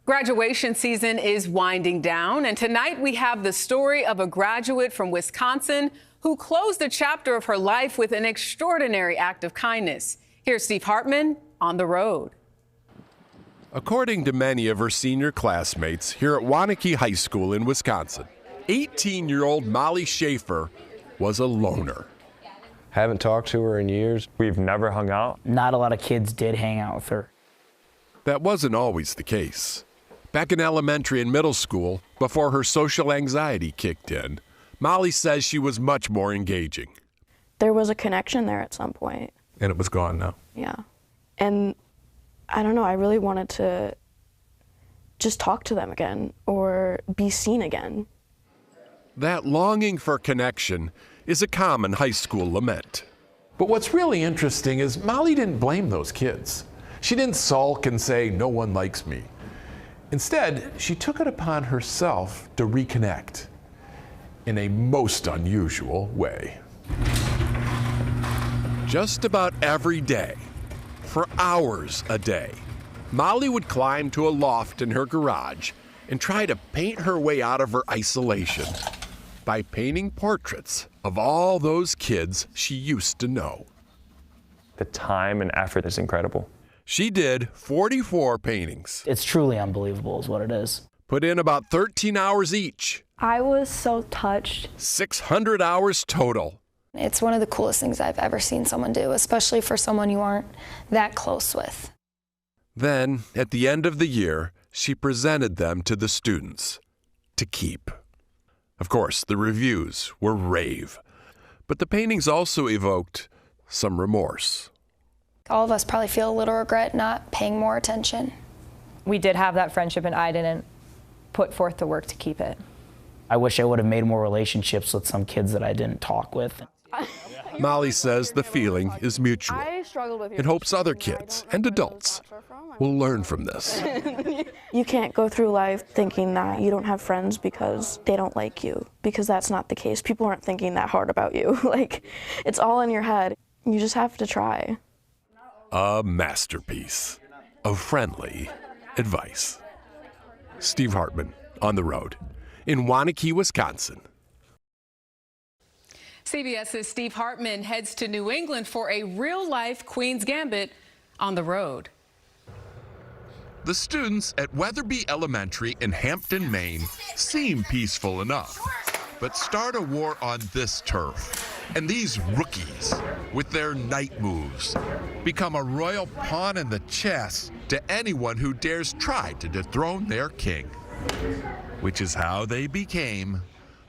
Graduation season is winding down, and tonight we have the story of a graduate from Wisconsin who closed a chapter of her life with an extraordinary act of kindness. Here's Steve Hartman on the road. According to many of her senior classmates here at Waunakee High School in Wisconsin, 18-year-old Molly Schaefer was a loner. Haven't talked to her in years. We've never hung out. Not a lot of kids did hang out with her. That wasn't always the case. Back in elementary and middle school, before her social anxiety kicked in, Molly says she was much more engaging. There was a connection there at some point. And it was gone now. Yeah. And I don't know, I really wanted to just talk to them again or be seen again. That longing for connection is a common high school lament. But what's really interesting is Molly didn't blame those kids. She didn't sulk and say, "No one likes me." Instead, she took it upon herself to reconnect in a most unusual way. Just about every day, for hours a day, Molly would climb to a loft in her garage and try to paint her way out of her isolation by painting portraits of all those kids she used to know. The time and effort is incredible. She did 44 paintings. It's truly unbelievable is what it is. Put in about 13 hours each. I was so touched. 600 hours total. It's one of the coolest things I've ever seen someone do, especially for someone you aren't that close with. Then, at the end of the year, she presented them to the students to keep. Of course, the reviews were rave, but the paintings also evoked some remorse. All of us probably feel a little regret not paying more attention. We did have that friendship, and I didn't put forth the work to keep it. I wish I would have made more relationships with some kids that I didn't talk with. Molly says the feeling is mutual and hopes other kids and adults will learn from this. You can't go through life thinking that you don't have friends because they don't like you, because that's not the case. People aren't thinking that hard about you. Like, it's all in your head. You just have to try. A masterpiece of friendly advice. Steve Hartman on the road in Waunakee, Wisconsin. CBS's Steve Hartman heads to New England for a real-life Queen's Gambit on the road. The students at Weatherby Elementary in Hampton, Maine seem peaceful enough, but start a war on this turf. And these rookies, with their night moves, become a royal pawn in the chess to anyone who dares try to dethrone their king, which is how they became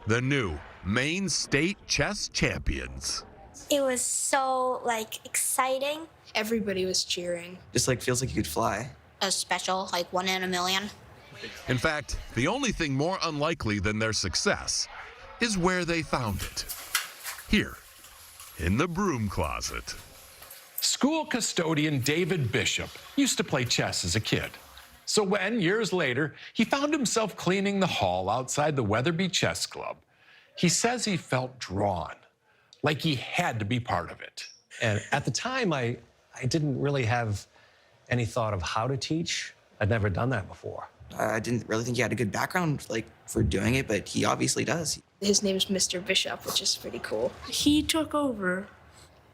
the new Maine State Chess Champions. It was so, exciting. Everybody was cheering. Just, feels like you could fly. A special, 1 in a million. In fact, the only thing more unlikely than their success is where they found it. Here, in the broom closet. School custodian David Bishop used to play chess as a kid. So when, years later, he found himself cleaning the hall outside the Weatherby Chess Club, he says he felt drawn, like he had to be part of it. And at the time, I didn't really have any thought of how to teach. I'd never done that before. I didn't really think he had a good background, for doing it, but he obviously does. His name's Mr. Bishop, which is pretty cool. He took over.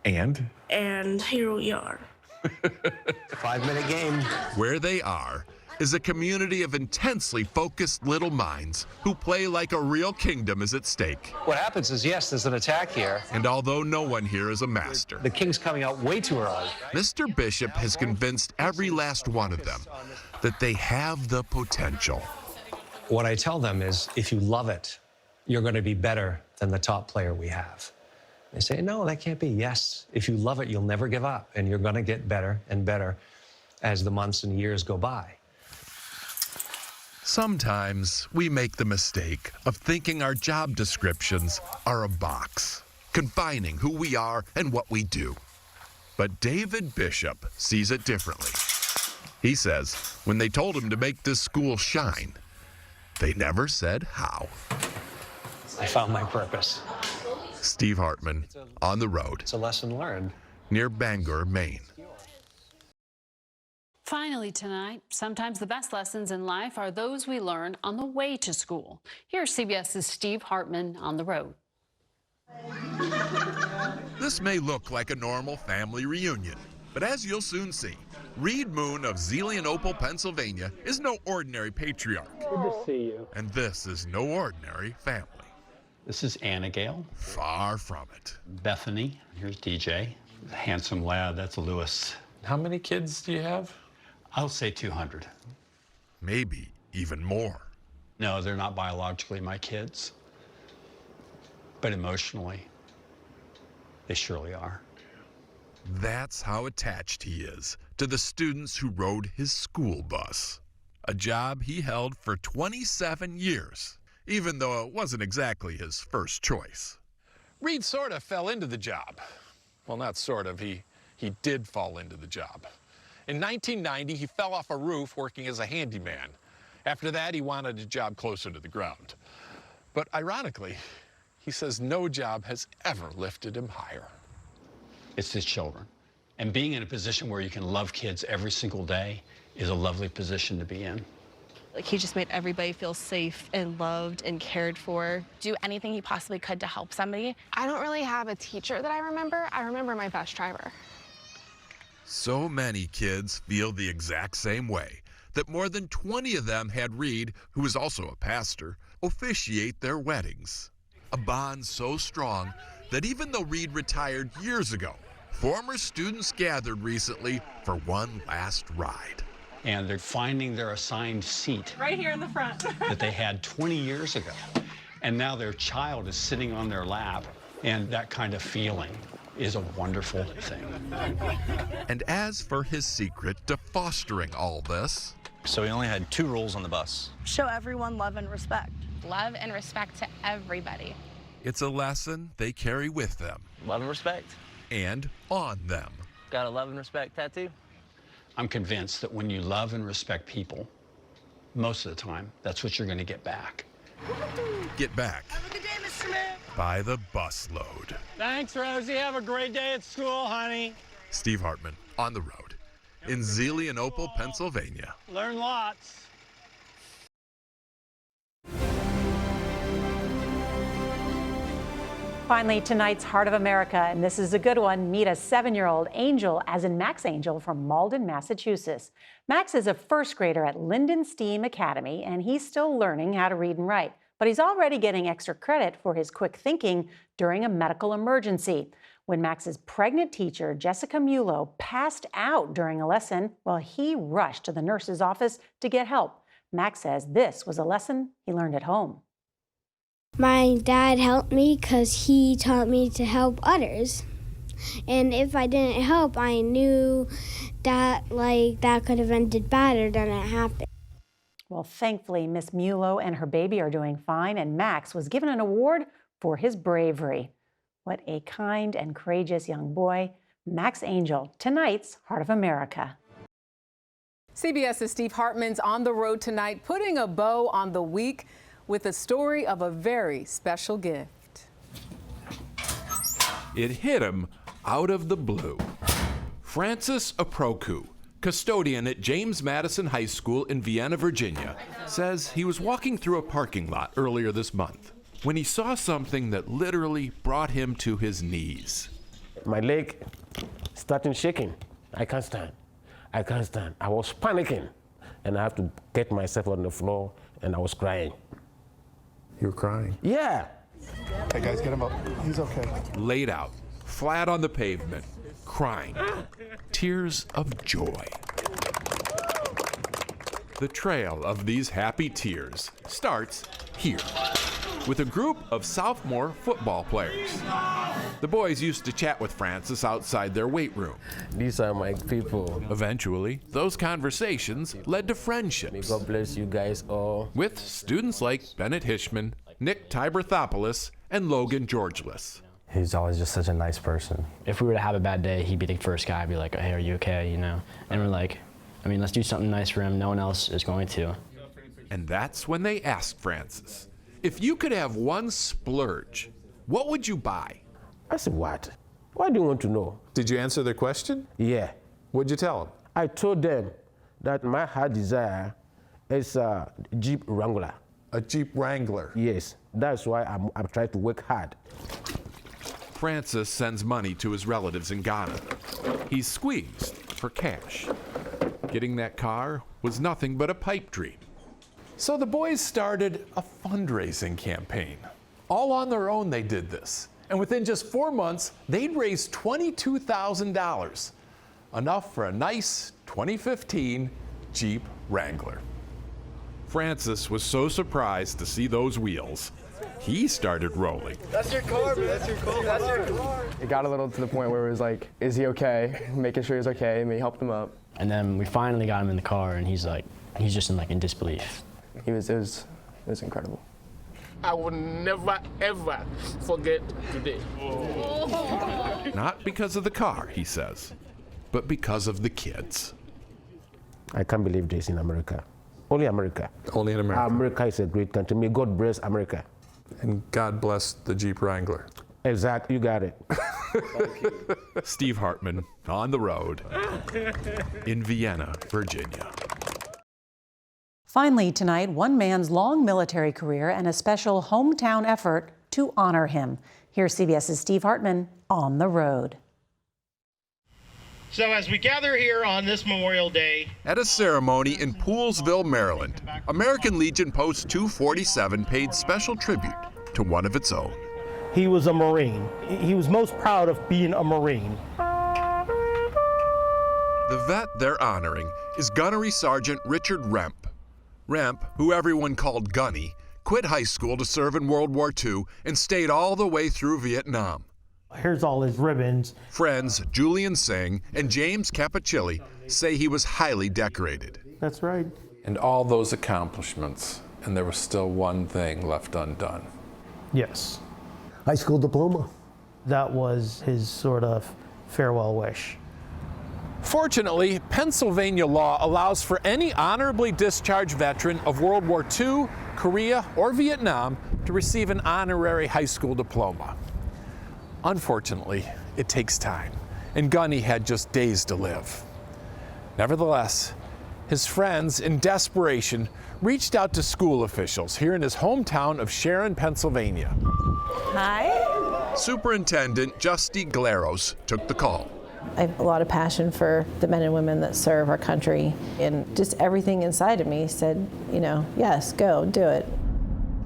And Here we are. 5-minute game. Where they are is a community of intensely focused little minds who play like a real kingdom is at stake. What happens is, yes, there's an attack here. And although no one here is a master, The king's coming out way too early. Mr. Bishop has convinced every last one of them that they have the potential. What I tell them is, if you love it, you're going to be better than the top player we have. They say, no, that can't be. Yes, if you love it, you'll never give up, and you're going to get better and better as the months and years go by. Sometimes we make the mistake of thinking our job descriptions are a box, confining who we are and what we do. But David Bishop sees it differently. He says when they told him to make this school shine, they never said how. I found my purpose. Steve Hartman on the road. It's a lesson learned. Near Bangor, Maine. Finally tonight, sometimes the best lessons in life are those we learn on the way to school. Here's CBS's Steve Hartman on the road. This may look like a normal family reunion, but as you'll soon see, Reed Moon of Zelienople, Pennsylvania is no ordinary patriarch. Good to see you. And this is no ordinary family. This is Anna Gale. Far from it. Bethany. Here's DJ. Handsome lad. That's Lewis. How many kids do you have? I'll say 200. Maybe even more. No, they're not biologically my kids. But emotionally, they surely are. That's how attached he is to the students who rode his school bus. A job he held for 27 years, even though it wasn't exactly his first choice. Reed sort of fell into the job. Well, not sort of, he did fall into the job. In 1990, he fell off a roof working as a handyman. After that, he wanted a job closer to the ground. But ironically, he says no job has ever lifted him higher. It's his children. And being in a position where you can love kids every single day is a lovely position to be in. Like, he just made everybody feel safe and loved and cared for. Do anything he possibly could to help somebody. I don't really have a teacher that I remember. I remember my bus driver. So many kids feel the exact same way that more than 20 of them had Reed, who is also a pastor, officiate their weddings. A bond so strong that even though Reed retired years ago, former students gathered recently for one last ride. And they're finding their assigned seat. Right here in the front. That they had 20 years ago. And now their child is sitting on their lap. And that kind of feeling is a wonderful thing. And as for his secret to fostering all this. So we only had 2 rules on the bus. Show everyone love and respect. Love and respect to everybody. It's a lesson they carry with them. Love and respect. And on them. Got a love and respect tattoo? I'm convinced that when you love and respect people, most of the time, that's what you're going to get back. Get back. Have a good day, Mr. Man. By the busload. Thanks, Rosie. Have a great day at school, honey. Steve Hartman on the road in Zelienople, Pennsylvania. Learn lots. Finally, tonight's Heart of America, and this is a good one. Meet a 7-year-old Angel, as in Max Angel from Malden, Massachusetts. Max is a first grader at Linden STEAM Academy, and he's still learning how to read and write. But he's already getting extra credit for his quick thinking during a medical emergency. When Max's pregnant teacher, Jessica Mulo, passed out during a lesson, well, he rushed to the nurse's office to get help. Max says this was a lesson he learned at home. My dad helped me because he taught me to help others. And if I didn't help, I knew that that could have ended better than it happened. Well, thankfully, Miss Mulo and her baby are doing fine, and Max was given an award for his bravery. What a kind and courageous young boy. Max Angel, tonight's Heart of America. CBS's Steve Hartman's on the road tonight, putting a bow on the week with a story of a very special gift. It hit him out of the blue. Francis Aproku, custodian at James Madison High School in Vienna, Virginia, says he was walking through a parking lot earlier this month when he saw something that literally brought him to his knees. My leg started shaking. I can't stand. I can't stand. I was panicking, and I have to get myself on the floor, and I was crying. You're crying? Yeah. Hey guys, get him up. He's okay. Laid out, flat on the pavement, crying. Tears of joy. The trail of these happy tears starts here with a group of sophomore football players. The boys used to chat with Francis outside their weight room. These are my people. Eventually, those conversations led to friendships. May God bless you guys all. With students like Bennett Hishman, Nick Tiberthopoulos, and Logan Georgeless. He's always just such a nice person. If we were to have a bad day, he'd be the first guy. I'd be like, hey, are you okay, you know? And we're like, I mean, let's do something nice for him. No one else is going to. And that's when they asked Francis, if you could have one splurge, what would you buy? I said, what? Why do you want to know? Did you answer their question? Yeah. What'd you tell them? I told them that my heart desire is a Jeep Wrangler. A Jeep Wrangler? Yes, that's why I'm trying to work hard. Francis sends money to his relatives in Ghana. He's squeezed for cash. Getting that car was nothing but a pipe dream. So the boys started a fundraising campaign. All on their own they did this. And within just 4 months, they'd raised $22,000. Enough for a nice 2015 Jeep Wrangler. Francis was so surprised to see those wheels, he started rolling. That's your car, man. That's your car. That's your car. It got a little to the point where it was like, is he okay? Making sure he's okay, and we helped him up. And then we finally got him in the car, and he's just in disbelief. It was incredible. I will never, ever forget today. Not because of the car, he says, but because of the kids. I can't believe this in America. Only America. Only in America. America is a great country. May God bless America. And God bless the Jeep Wrangler. Exactly, you got it. Steve Hartman on the road in Vienna, Virginia. Finally tonight, one man's long military career and a special hometown effort to honor him. Here's CBS's Steve Hartman on the road. So as we gather here on this Memorial Day, at a ceremony in Poolesville, Maryland, American Legion Post 247 paid special tribute to one of its own. he was a Marine. He was most proud of being a Marine. The vet they're honoring is Gunnery Sergeant Richard Remp. Remp, who everyone called Gunny, quit high school to serve in World War II and stayed all the way through Vietnam. Here's all his ribbons. Friends Julian Singh and James Capicilli say he was highly decorated. That's right. And all those accomplishments, and there was still one thing left undone. Yes. High school diploma. That was his sort of farewell wish. Fortunately, Pennsylvania law allows for any honorably discharged veteran of World War II, Korea, or Vietnam to receive an honorary high school diploma. Unfortunately, it takes time, and Gunny had just days to live. Nevertheless, his friends, in desperation, reached out to school officials here in his hometown of Sharon, Pennsylvania. Hi. Superintendent Justy Glaros took the call. I have a lot of passion for the men and women that serve our country, and just everything inside of me said, yes, go, do it.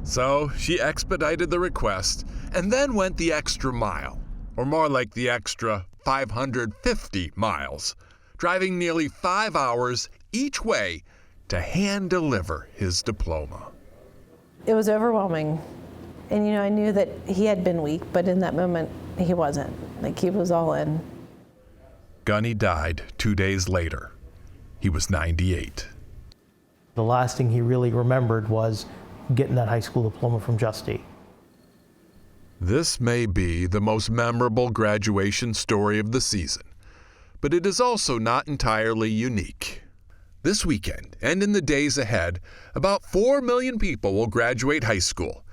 So she expedited the request and then went the extra mile, or more like the extra 550 miles, driving nearly 5 hours each way to hand deliver his diploma. It was overwhelming. And, I knew that he had been weak, but in that moment, he wasn't. He was all in. Gunny died 2 days later. He was 98. The last thing he really remembered was getting that high school diploma from Justy. This may be the most memorable graduation story of the season, but it is also not entirely unique. This weekend and in the days ahead, about 4 million people will graduate high school,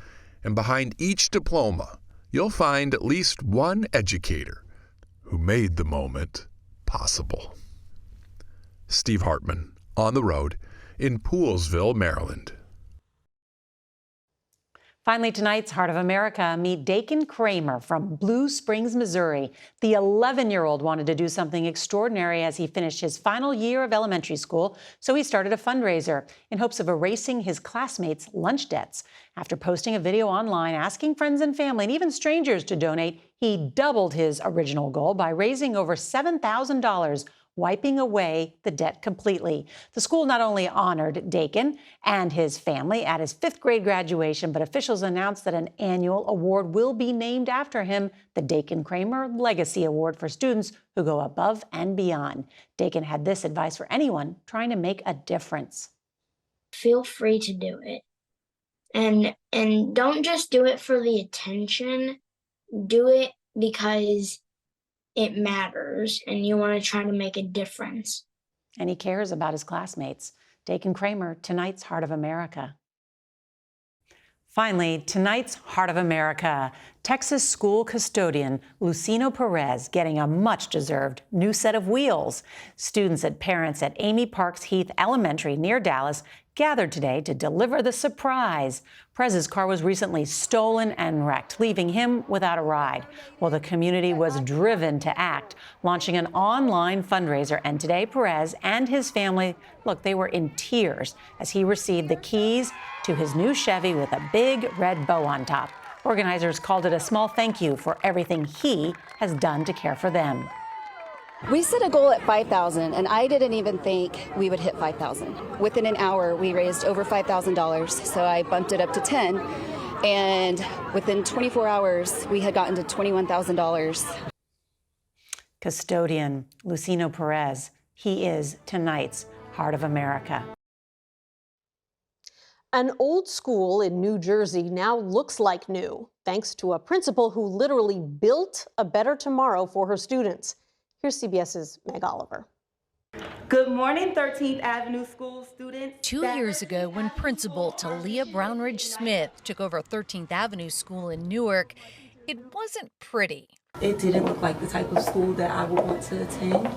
and behind each diploma, you'll find at least one educator who made the moment possible. Steve Hartman, on the road in Poolesville, Maryland. Finally, tonight's Heart of America, meet Dakin Kramer from Blue Springs, Missouri. The 11-year-old wanted to do something extraordinary as he finished his final year of elementary school, so he started a fundraiser in hopes of erasing his classmates' lunch debts. After posting a video online asking friends and family and even strangers to donate, he doubled his original goal by raising over $7,000, wiping away the debt completely. The school not only honored Dakin and his family at his 5th grade graduation, but officials announced that an annual award will be named after him, the Dakin Kramer Legacy Award for students who go above and beyond. Dakin had this advice for anyone trying to make a difference. Feel free to do it. And don't just do it for the attention. Do it because it matters and you want to try to make a difference. And he cares about his classmates. Dakin Kramer, tonight's Heart of America. Finally, tonight's Heart of America. Texas school custodian Lucino Perez getting a much-deserved new set of wheels. Students and parents at Amy Parks Heath Elementary near Dallas gathered today to deliver the surprise. Perez's car was recently stolen and wrecked, leaving him without a ride. Well, the community was driven to act, launching an online fundraiser. And today, Perez and his family, look, they were in tears as he received the keys to his new Chevy with a big red bow on top. Organizers called it a small thank you for everything he has done to care for them. We set a goal at 5,000, and I didn't even think we would hit 5,000. Within an hour, we raised over $5,000, so I bumped it up to 10, and within 24 hours, we had gotten to $21,000. Custodian Lucino Perez, he is tonight's Heart of America. An old school in New Jersey now looks like new, thanks to a principal who literally built a better tomorrow for her students. Here's CBS's Meg Oliver. Good morning, 13th Avenue School students. 2 years ago, when Principal Talia Brownridge Smith took over 13th Avenue School in Newark, it wasn't pretty. It didn't look like the type of school that I would want to attend.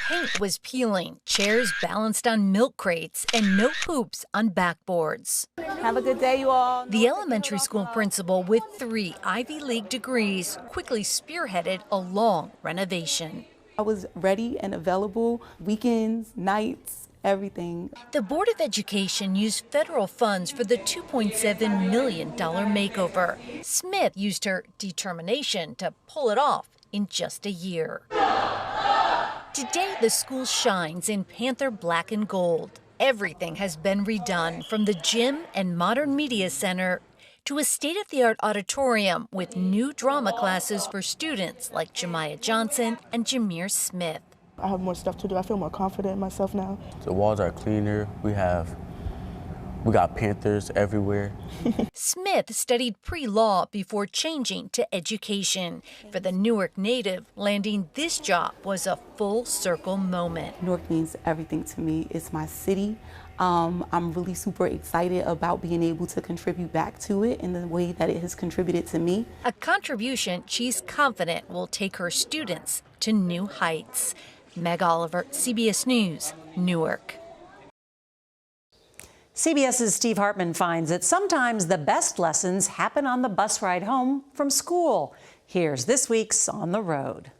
Paint was peeling, chairs balanced on milk crates, and no poops on backboards. Have a good day, you all. The elementary school principal with 3 Ivy League degrees quickly spearheaded a long renovation. I was ready and available weekends, nights, everything. The Board of Education used federal funds for the $2.7 million makeover. Smith used her determination to pull it off in just a year. Today, the school shines in Panther black and gold. Everything has been redone, from the gym and modern media center to a state-of-the-art auditorium with new drama classes for students like Jemiah Johnson and Jameer Smith. I have more stuff to do. I feel more confident in myself now. The walls are cleaner. We got Panthers everywhere. Smith studied pre-law before changing to education. For the Newark native, landing this job was a full circle moment. Newark means everything to me. It's my city. I'm really super excited about being able to contribute back to it in the way that it has contributed to me. A contribution she's confident will take her students to new heights. Meg Oliver, CBS News, Newark. CBS's Steve Hartman finds that sometimes the best lessons happen on the bus ride home from school. Here's this week's On the Road.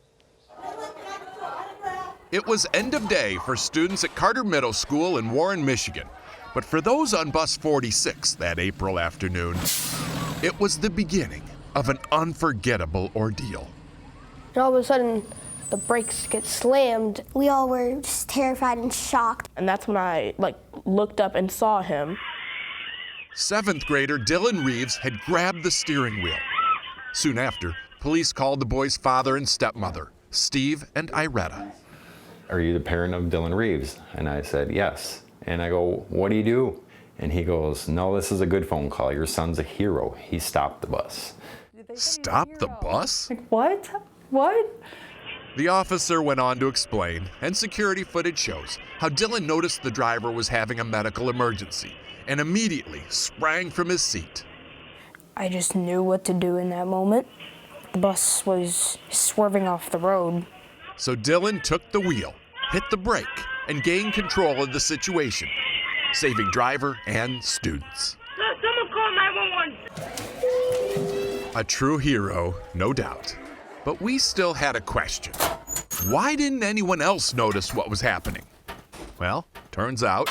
It was end of day for students at Carter Middle School in Warren, Michigan. But for those on bus 46 that April afternoon, it was the beginning of an unforgettable ordeal. And all of a sudden, the brakes get slammed. We all were just terrified and shocked. And that's when I looked up and saw him. 7th grader Dylan Reeves had grabbed the steering wheel. Soon after, police called the boy's father and stepmother, Steve and Iretta. Are you the parent of Dylan Reeves? And I said, yes. And I go, what do you do? And he goes, no, this is a good phone call. Your son's a hero. He stopped the bus. Stopped the bus? What? What? The officer went on to explain, and security footage shows how Dylan noticed the driver was having a medical emergency and immediately sprang from his seat. I just knew what to do in that moment. The bus was swerving off the road. So Dylan took the wheel, hit the brake, and gained control of the situation, saving driver and students. Someone call 911. A true hero, no doubt. But we still had a question. Why didn't anyone else notice what was happening? Well, turns out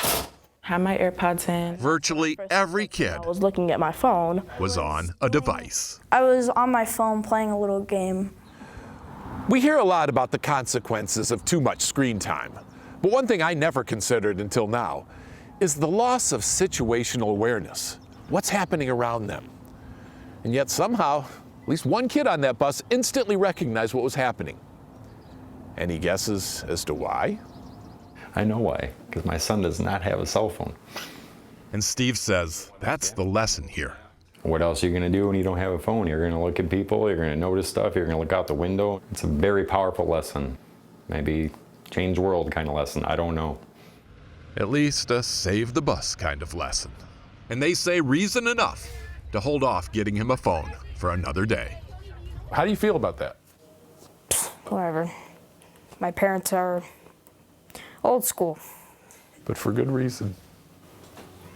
Had my AirPods in. virtually every kid I was looking at my phone. was on a device. I was on my phone playing a little game. We hear a lot about the consequences of too much screen time. But one thing I never considered until now is the loss of situational awareness. What's happening around them? And yet somehow, at least one kid on that bus instantly recognized what was happening. Any guesses as to why? I know why, because my son does not have a cell phone. And Steve says that's the lesson here. What else are you going to do when you don't have a phone? You're going to look at people, you're going to notice stuff, you're going to look out the window. It's a very powerful lesson. Maybe change the world kind of lesson, I don't know. At least a save the bus kind of lesson. And they say reason enough to hold off getting him a phone for another day. How do you feel about that? Whatever. My parents are old school. But for good reason.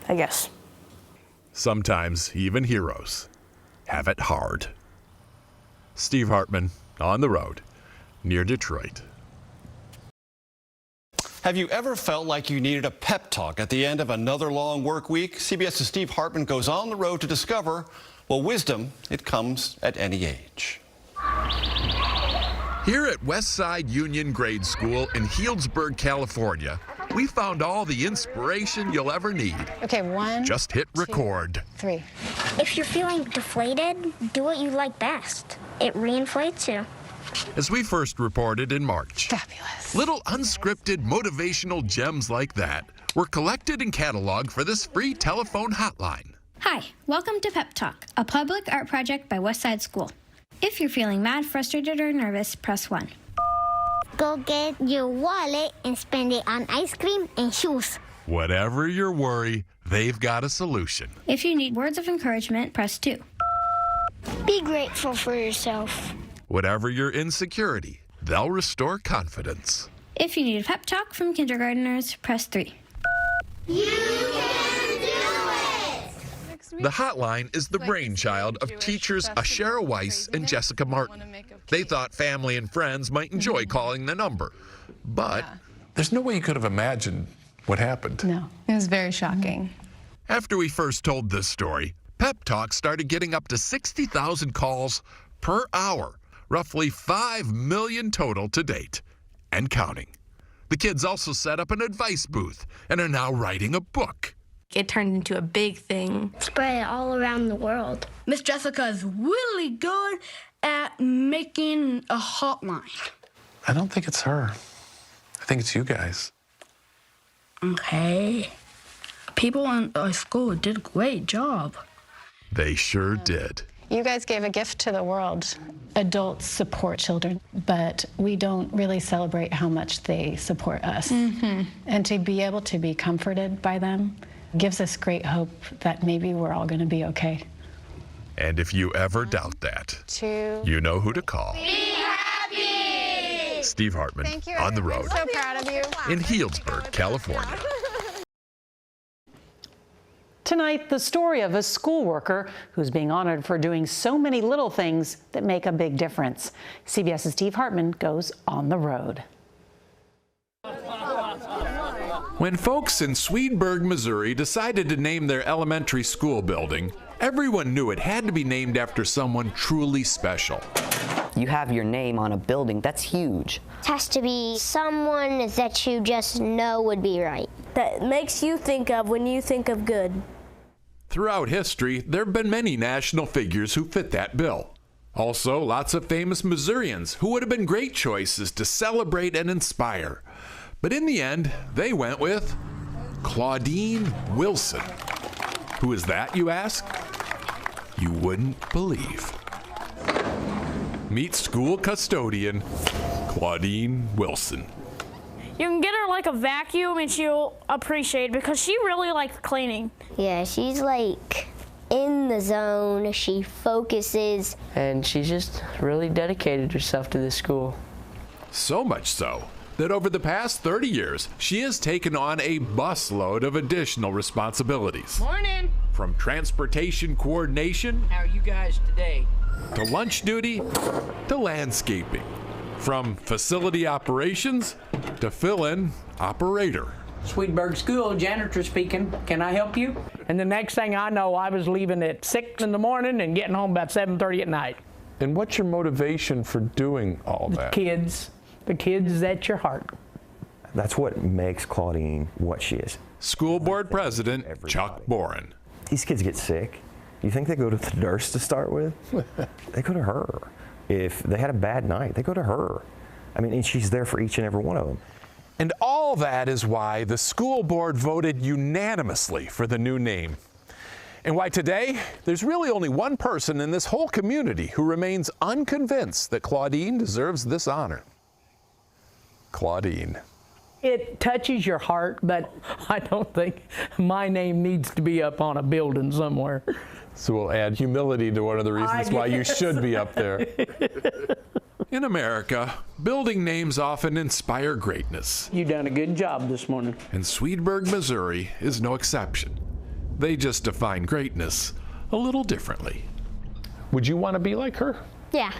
I guess. Sometimes even heroes have it hard. Steve Hartman, on the road, near Detroit. Have you ever felt like you needed a pep talk at the end of another long work week? CBS's Steve Hartman goes on the road to discover, well, wisdom, it comes at any age. Here at Westside Union Grade School in Healdsburg, California, we found all the inspiration you'll ever need. Okay, 1, Just hit record. 3. If you're feeling deflated, do what you like best. It reinflates you. As we first reported in March, fabulous. Little unscripted motivational gems like that were collected and cataloged for this free telephone hotline. Hi, welcome to Pep Talk, a public art project by Westside School. If you're feeling mad, frustrated, or nervous, press 1. Go get your wallet and spend it on ice cream and shoes. Whatever your worry, they've got a solution. If you need words of encouragement, press 2. Be grateful for yourself. Whatever your insecurity, they'll restore confidence. If you need a pep talk from kindergartners, press 3. You can do it! The hotline is the brainchild of teachers Ashera Weiss and Jessica Martin. They thought family and friends might enjoy calling the number, but there's no way you could have imagined what happened. No, it was very shocking. After we first told this story, Pep Talk started getting up to 60,000 calls per hour, roughly 5 million total to date, and counting. The kids also set up an advice booth and are now writing a book. It turned into a big thing. Spread it all around the world. Miss Jessica is really good at making a hotline. I don't think it's her. I think it's you guys. Okay. People in our school did a great job. They sure did. You guys gave a gift to the world. Adults support children, but we don't really celebrate how much they support us. And to be able to be comforted by them gives us great hope that maybe we're all going to be okay. And if you ever doubt that, you know who to call. Be happy! Steve Hartman, on the road, I'm so proud of you. in Healdsburg, California. Tonight, the story of a school worker who's being honored for doing so many little things that make a big difference. CBS's Steve Hartman goes on the road. When folks in Swedberg, Missouri decided to name their elementary school building, everyone knew it had to be named after someone truly special. You have your name on a building, that's huge. It has to be someone that you just know would be right. That makes you think of when you think of good. Throughout history, there have been many national figures who fit that bill. Also, lots of famous Missourians who would have been great choices to celebrate and inspire. But in the end, they went with Claudine Wilson. Who is that, you ask? You wouldn't believe. Meet school custodian Claudine Wilson. You can get her like a vacuum and she'll appreciate it because she really likes cleaning. Yeah, she's like in the zone. She focuses. And she's just really dedicated herself to this school. So much so that over the past 30 years, she has taken on a busload of additional responsibilities. Morning. From transportation coordination, how are you guys today, to lunch duty, to landscaping. From facility operations to fill-in operator. Swedberg School, janitor speaking. Can I help you? And the next thing I know, I was leaving at 6 in the morning and getting home about 7:30 at night. And what's your motivation for doing all that? The kids at your heart. That's what makes Claudine what she is. School board president Chuck Boren. These kids get sick. You think they go to the nurse to start with? They go to her. If they had a bad night, they go to her. I mean, and she's there for each and every one of them. And all that is why the school board voted unanimously for the new name. And why today, there's really only one person in this whole community who remains unconvinced that Claudine deserves this honor. Claudine. It touches your heart, but I don't think my name needs to be up on a building somewhere. So we'll add humility to one of the reasons why you should be up there. In America, building names often inspire greatness. You done a good job this morning. And Swedberg, Missouri is no exception. They just define greatness a little differently. Would you want to be like her? Yeah.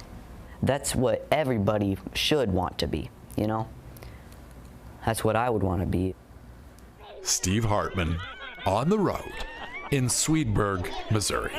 That's what everybody should want to be, you know? That's what I would want to be. Steve Hartman, on the road in Swedberg, Missouri.